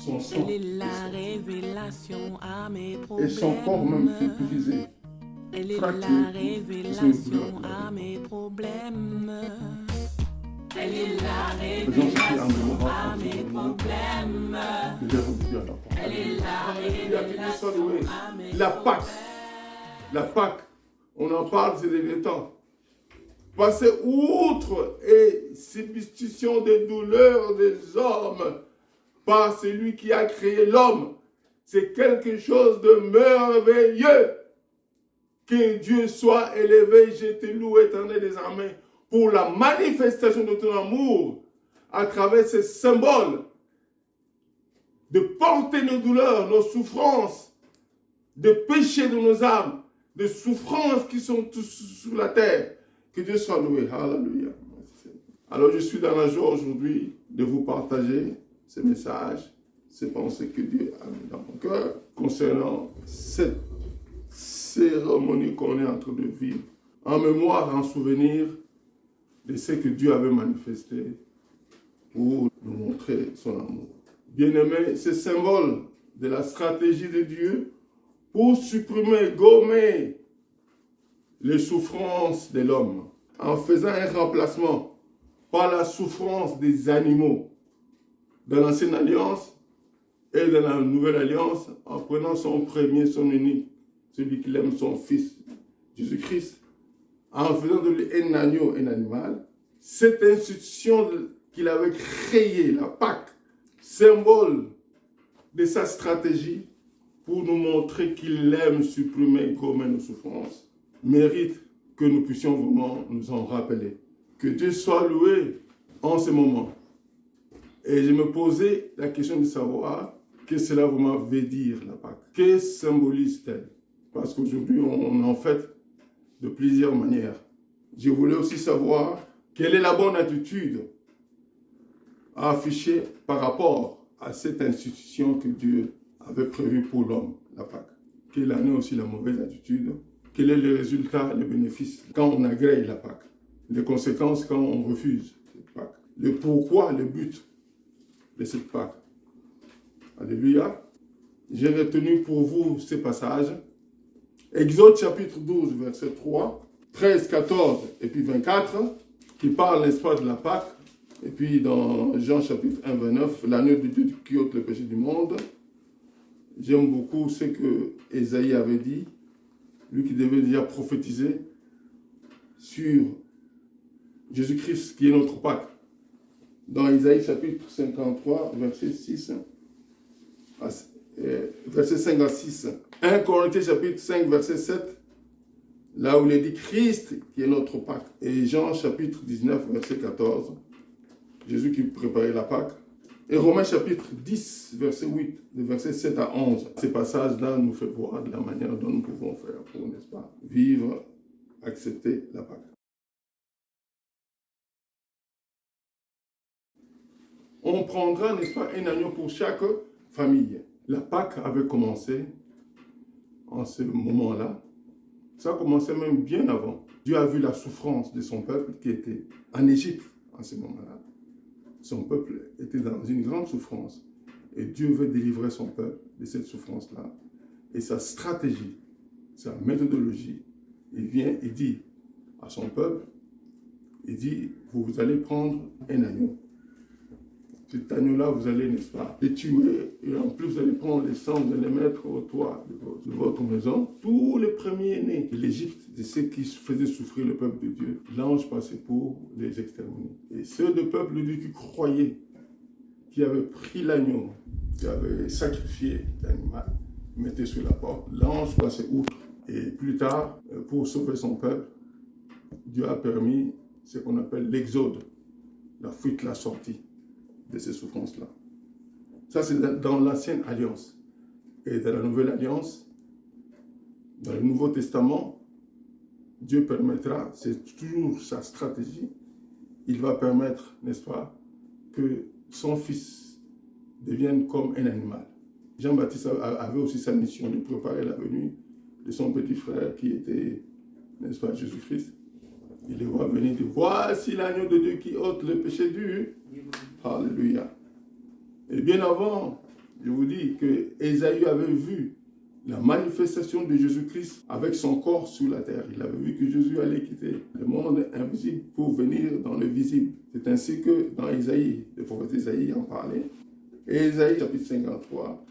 son sang Elle est la révélation à mes et son corps même fut problèmes. brisé, Elle est fracturé la pour ces révélation douleurs. à mes problèmes. Elle est la Faisons ceci en révélation mémoire à en mes souvenir problèmes. que j'ai reçu à la porte. Elle est la révélation à mes La Pâque, problèmes. la Pâque, on en parle ces derniers temps. Passer outre et substitution des douleurs des hommes par celui qui a créé l'homme. C'est quelque chose de merveilleux. Que Dieu soit élevé, je te loue, éternel des armées, pour la manifestation de ton amour à travers ces symboles, de porter nos douleurs, nos souffrances, de péchés de nos âmes, de souffrances qui sont tous sur la terre. Que Dieu soit loué. Alléluia. Alors je suis dans la joie aujourd'hui de vous partager ces messages, ces pensées que Dieu a mis dans mon cœur concernant cette cérémonie qu'on est en train de vivre, en mémoire, en souvenir de ce que Dieu avait manifesté pour nous montrer son amour. Bien-aimés, ce symbole de la stratégie de Dieu pour supprimer, gommer les souffrances de l'homme, en faisant un remplacement par la souffrance des animaux. Dans l'ancienne alliance et dans la nouvelle alliance, en prenant son premier, son unique, celui qui aime son fils, Jésus-Christ, en faisant de lui un agneau, un animal, cette institution qu'il avait créée, la Pâque, symbole de sa stratégie pour nous montrer qu'il aime supprimer, gommer nos souffrances, mérite que nous puissions vraiment nous en rappeler. Que Dieu soit loué en ce moment. Et je me posais la question de savoir que cela vraiment veut dire la Pâque. Que symbolise-t-elle? Parce qu'aujourd'hui, on en fait de plusieurs manières. Je voulais aussi savoir quelle est la bonne attitude à afficher par rapport à cette institution que Dieu avait prévue pour l'homme, la Pâque. Quelle en est aussi la mauvaise attitude? Quel est le résultat, le bénéfice quand on agrée la Pâque? Les conséquences quand on refuse cette Pâque? Le pourquoi, le but de cette Pâque? Alléluia. J'ai retenu pour vous ces passages. Exode chapitre 12, verset 3, 13, 14 et puis 24, qui parle, n'est-ce pas, de la Pâque. Et puis dans Jean chapitre 1, 29, l'agneau de Dieu qui ôte le péché du monde. J'aime beaucoup ce que Ésaïe avait dit, lui qui devait déjà prophétiser sur Jésus-Christ qui est notre Pâque. Dans Ésaïe chapitre 53, verset 6, verset 5 à 6. 1 Corinthiens chapitre 5, verset 7, là où il est dit Christ qui est notre Pâque. Et Jean chapitre 19, verset 14, Jésus qui préparait la Pâque. Et Romains chapitre 10, verset 8, de verset 7 à 11. Ces passages-là nous font voir de la manière dont nous pouvons faire pour, n'est-ce pas, vivre, accepter la Pâque. On prendra, n'est-ce pas, un agneau pour chaque famille. La Pâque avait commencé en ce moment-là. Ça a commencé même bien avant. Dieu a vu la souffrance de son peuple qui était en Égypte en ce moment-là. Son peuple était dans une grande souffrance. Et Dieu veut délivrer son peuple de cette souffrance-là. Et sa stratégie, sa méthodologie, il vient et dit à son peuple, il dit, vous allez prendre un agneau. Cet agneau-là, vous allez, n'est-ce pas, le tuer. Et en plus, vous allez prendre les sangs, vous allez les mettre au toit de votre maison. Tous les premiers-nés de l'Égypte, de ceux qui faisaient souffrir le peuple de Dieu, l'ange passait pour les exterminer. Et ceux du peuple de Dieu qui croyaient, qui avaient pris l'agneau, qui avaient sacrifié l'animal, mettaient sur la porte, l'ange passait outre. Et plus tard, pour sauver son peuple, Dieu a permis ce qu'on appelle l'exode, la fuite, la sortie de ces souffrances-là. Ça, c'est dans l'ancienne alliance. Et dans la nouvelle alliance, dans le Nouveau Testament, Dieu permettra, c'est toujours sa stratégie, il va permettre, n'est-ce pas, que son fils devienne comme un animal. Jean-Baptiste avait aussi sa mission de préparer la venue de son petit frère qui était, n'est-ce pas, Jésus-Christ. Il le voit venir et dit, voici l'agneau de Dieu qui ôte le péché du. Alléluia. Et bien avant Je vous dis que Ésaïe avait vu la manifestation de Jésus-Christ avec son corps sur la terre. Il avait vu que Jésus allait quitter le monde invisible pour venir dans le visible. C'est ainsi que dans Ésaïe, le prophète Ésaïe en parlait. Et Ésaïe chapitre 53,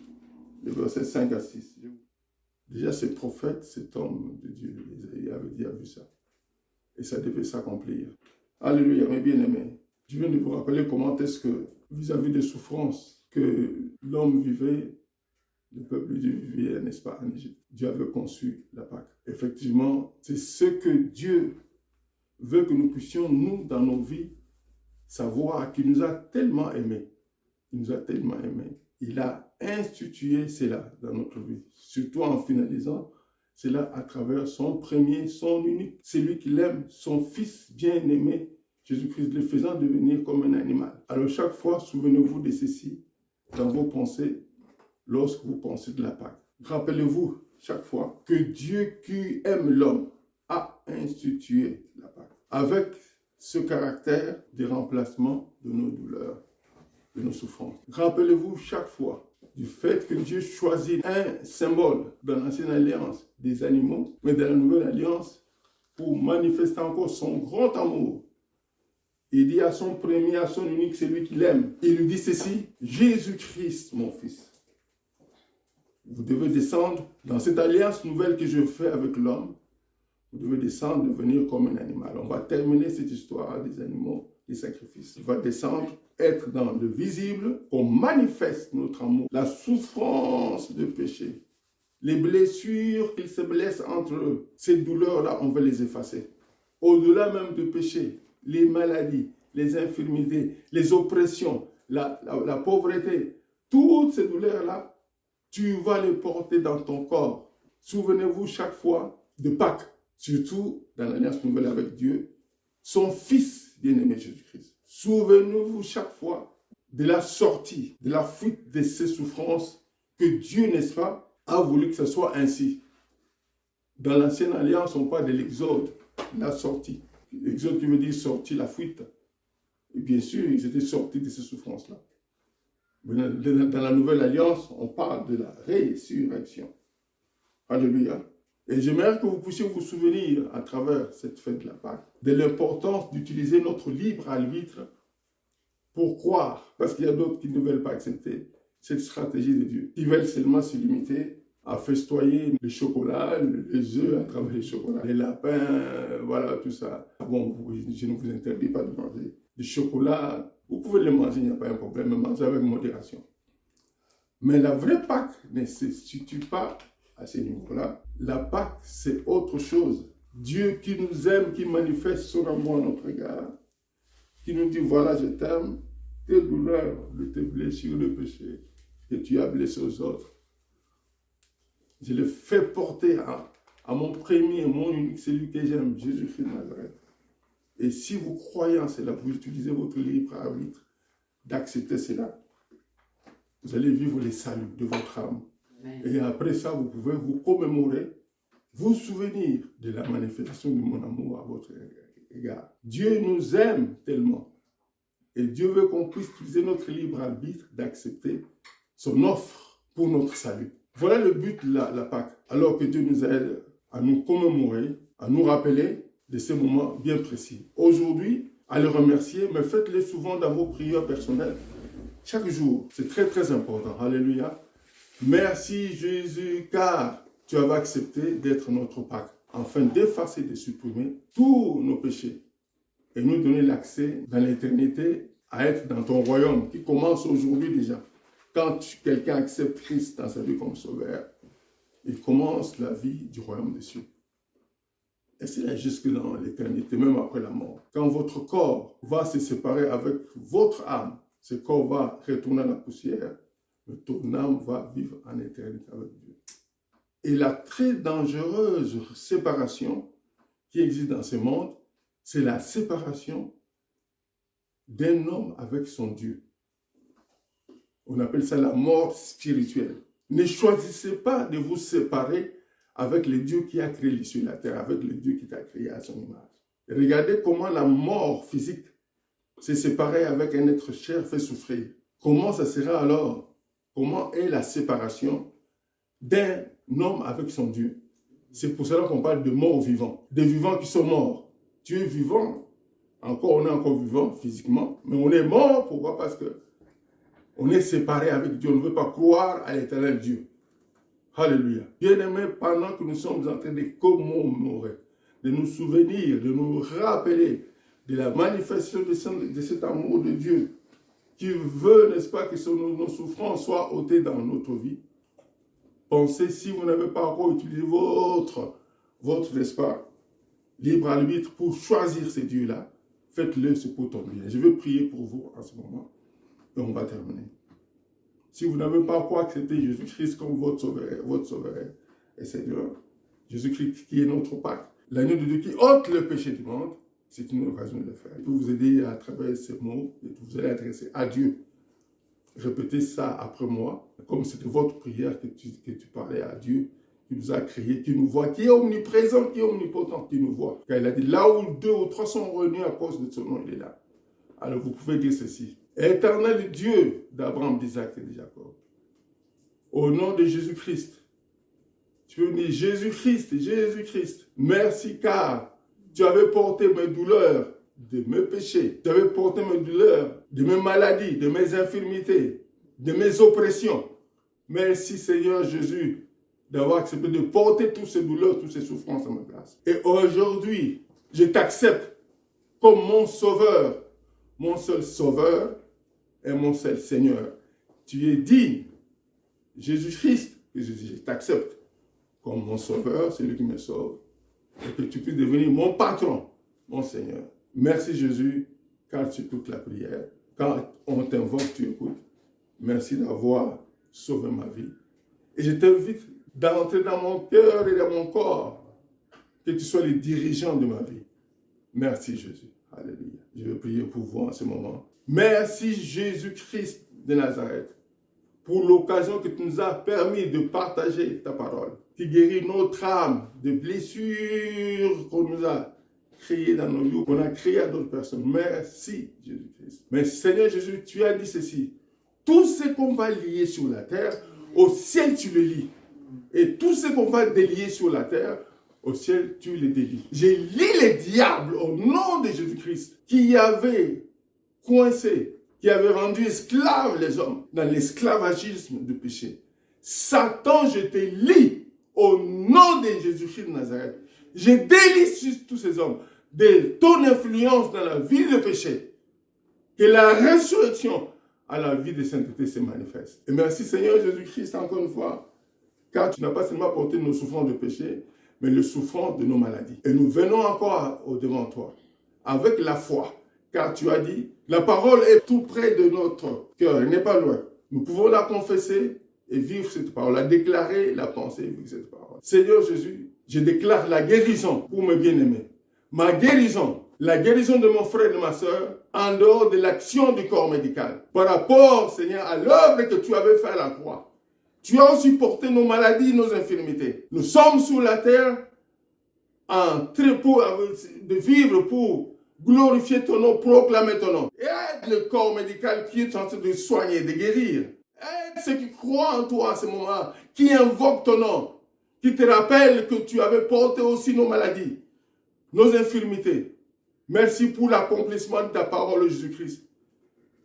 le verset 5 à 6. Déjà, ce prophète, cet homme de Dieu, Ésaïe avait déjà vu ça. Et ça devait s'accomplir. Alléluia, mes bien-aimés. Je viens de vous rappeler comment est-ce que, vis-à-vis des souffrances que l'homme vivait, le peuple de Dieu vivait, n'est-ce pas, en Égypte. Dieu avait conçu la Pâque. Effectivement, c'est ce que Dieu veut que nous puissions, nous, dans nos vies, savoir qu'il nous a tellement aimés. Il nous a tellement aimés. Il a institué cela dans notre vie. Surtout en finalisant cela à travers son premier, son unique, celui qu'il aime, son Fils bien-aimé, Jésus-Christ, le faisant devenir comme un animal. Alors chaque fois, souvenez-vous de ceci dans vos pensées, lorsque vous pensez de la Pâque. Rappelez-vous chaque fois que Dieu qui aime l'homme a institué la Pâque avec ce caractère de remplacement de nos douleurs, de nos souffrances. Rappelez-vous chaque fois du fait que Dieu choisit un symbole dans l'Ancienne Alliance des animaux, mais dans la Nouvelle Alliance pour manifester encore son grand amour. Il dit à son premier, à son unique, celui qu'il aime. Il lui dit ceci, Jésus-Christ, mon Fils. Vous devez descendre dans cette alliance nouvelle que je fais avec l'homme. Vous devez descendre, devenir comme un animal. On va terminer cette histoire des animaux, des sacrifices. Il va descendre, être dans le visible, qu'on manifeste notre amour. La souffrance de péché, les blessures qu'ils se blessent entre eux, ces douleurs-là, on va les effacer. Au-delà même du péché, les maladies, les infirmités, les oppressions, la pauvreté, toutes ces douleurs-là, tu vas les porter dans ton corps. Souvenez-vous chaque fois de Pâques, surtout dans l'alliance nouvelle avec Dieu, son Fils bien-aimé Jésus-Christ. Souvenez-vous chaque fois de la sortie, de la fuite de ces souffrances que Dieu, n'est-ce pas, a voulu que ce soit ainsi. Dans l'ancienne alliance, on parle de l'exode, la sortie. L'exode qui veut dire sortie, la fuite. Et bien sûr, ils étaient sortis de ces souffrances-là. Dans la nouvelle alliance, on parle de la résurrection. Alléluia. Et j'aimerais que vous puissiez vous souvenir, à travers cette fête de la Pâque, de l'importance d'utiliser notre libre arbitre pour croire, parce qu'il y a d'autres qui ne veulent pas accepter cette stratégie de Dieu, qui veulent seulement se limiter à festoyer le chocolat, les œufs à travers les chocolats, les lapins, voilà, tout ça. Bon, je ne vous interdis pas de manger du chocolat. Vous pouvez le manger, il n'y a pas un problème, mais mangez avec modération. Mais la vraie Pâque ne se situe pas à ce niveau-là. La Pâque, c'est autre chose. Dieu qui nous aime, qui manifeste son amour à notre égard, qui nous dit, voilà, je t'aime, tes douleurs, tes blessures de péché que tu as blessé aux autres. Je le fais porter à mon premier, mon unique, celui que j'aime, Jésus-Christ de Nazareth. Et si vous croyez en cela, vous utilisez votre libre arbitre d'accepter cela, vous allez vivre les saluts de votre âme. Amen. Et après ça, vous pouvez vous commémorer, vous souvenir de la manifestation de mon amour à votre égard. Dieu nous aime tellement. Et Dieu veut qu'on puisse utiliser notre libre arbitre d'accepter son offre pour notre salut. Voilà le but de la Pâque. Alors que Dieu nous aide à nous commémorer, à nous rappeler de ces moments bien précis. Aujourd'hui, à le remercier, mais faites-le souvent dans vos prières personnelles. Chaque jour, c'est très très important. Alléluia. Merci Jésus, car tu avais accepté d'être notre Pâque, afin d'effacer, de supprimer tous nos péchés et nous donner l'accès dans l'éternité à être dans ton royaume qui commence aujourd'hui déjà. Quand quelqu'un accepte Christ dans sa vie comme sauveur, il commence la vie du royaume des cieux. Et c'est là jusque dans l'éternité, même après la mort. Quand votre corps va se séparer avec votre âme, ce corps va retourner à la poussière, mais ton âme va vivre en éternité avec Dieu. Et la très dangereuse séparation qui existe dans ce monde, c'est la séparation d'un homme avec son Dieu. On appelle ça la mort spirituelle. Ne choisissez pas de vous séparer avec le Dieu qui a créé les cieux et la terre, avec le Dieu qui t'a créé à son image. Et regardez comment la mort physique s'est séparée avec un être cher fait souffrir. Comment ça sera alors comment est la séparation d'un homme avec son Dieu. C'est pour cela qu'on parle de morts vivants, des vivants qui sont morts. Tu es vivant, on est encore vivant physiquement, mais on est mort, pourquoi? Parce que on est séparé avec Dieu, on ne veut pas croire à l'éternel Dieu. Alléluia. Bien-aimés, pendant que nous sommes en train de commémorer, de nous souvenir, de nous rappeler de la manifestation de cet amour de Dieu, qui veut, n'est-ce pas, que nos souffrances soient ôtées dans notre vie. Pensez, si vous n'avez pas encore utilisé votre n'est-ce pas, libre arbitre pour choisir ces dieux-là, faites-le, c'est pour ton bien. Je veux prier pour vous en ce moment et on va terminer. Si vous n'avez pas encore accepté Jésus-Christ comme votre sauveur et Seigneur, Jésus-Christ qui est notre pacte, l'agneau de Dieu qui ôte le péché du monde, c'est une occasion de le faire. Je peux vous aider à travers ces mots et vous allez adresser à Dieu. Répétez ça après moi, comme c'était votre prière que tu parlais à Dieu, qui nous a créés, qui nous voit, qui est omniprésent, qui est omnipotent, qui nous voit. Car il a dit, là où 2 ou 3 sont réunis à cause de son nom, il est là. Alors vous pouvez dire ceci. Éternel Dieu d'Abraham, d'Isaac et de Jacob, au nom de Jésus-Christ, tu peux dire Jésus-Christ, Jésus-Christ, merci car tu avais porté mes douleurs de mes péchés, tu avais porté mes douleurs de mes maladies, de mes infirmités, de mes oppressions. Merci Seigneur Jésus d'avoir accepté de porter toutes ces douleurs, toutes ces souffrances à ma place. Et aujourd'hui, je t'accepte comme mon sauveur, mon seul sauveur et mon seul Seigneur. Tu es digne, Jésus-Christ, que je t'accepte comme mon sauveur, celui qui me sauve, et que tu puisses devenir mon patron, mon Seigneur. Merci Jésus, car tu écoutes la prière. Quand on t'invoque, tu écoutes. Merci d'avoir sauvé ma vie. Et je t'invite d'entrer dans mon cœur et dans mon corps, que tu sois le dirigeant de ma vie. Merci Jésus. Alléluia. Je vais prier pour vous en ce moment. Merci Jésus-Christ de Nazareth pour l'occasion que tu nous as permis de partager ta parole, qui guérit notre âme de blessures qu'on nous a créées dans nos vies, qu'on a créées à d'autres personnes. Merci Jésus-Christ. Mais Seigneur Jésus, tu as dit ceci. Tout ce qu'on va lier sur la terre, au ciel tu le lis. Et tout ce qu'on va délier sur la terre, au ciel tu le délies. J'ai lié les diables au nom de Jésus-Christ qui avait coincé, qui avait rendu esclaves les hommes dans l'esclavagisme du péché. Satan, je te lie au nom de Jésus-Christ de Nazareth. Je délie sur tous ces hommes de ton influence dans la vie de péché. Que la résurrection à la vie de sainteté se manifeste. Et merci Seigneur Jésus-Christ encore une fois, car tu n'as pas seulement porté nos souffrances de péché, mais les souffrances de nos maladies. Et nous venons encore au-devant de toi, avec la foi, car tu as dit, la parole est tout près de notre cœur, elle n'est pas loin. Nous pouvons la confesser et vivre cette parole, la déclarer, la penser et vivre cette parole. Seigneur Jésus, je déclare la guérison pour mes bien-aimés. Ma guérison, la guérison de mon frère et de ma soeur, en dehors de l'action du corps médical. Par rapport, Seigneur, à l'œuvre que tu avais fait à la croix. Tu as aussi porté nos maladies, nos infirmités. Nous sommes sur la terre en trépeau de vivre pour glorifier ton nom, proclamer ton nom. Aide le corps médical qui est en train de soigner, de guérir. Aide ceux qui croient en toi à ce moment, qui invoquent ton nom, qui te rappellent que tu avais porté aussi nos maladies, nos infirmités. Merci pour l'accomplissement de ta parole, Jésus-Christ.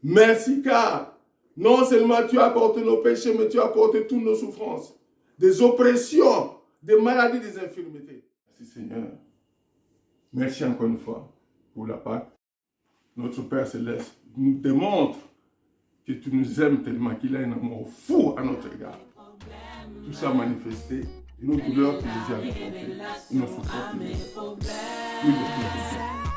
Merci car non seulement tu as porté nos péchés, mais tu as porté toutes nos souffrances, des oppressions, des maladies, des infirmités. Merci Seigneur. Merci encore une fois pour la Pâque. Notre Père Céleste nous démontre que tu nous aimes tellement qu'il a un amour fou à notre égard. Tout ça manifesté, nos douleurs que Jésus a portées, nos souffrances que Jésus a portées.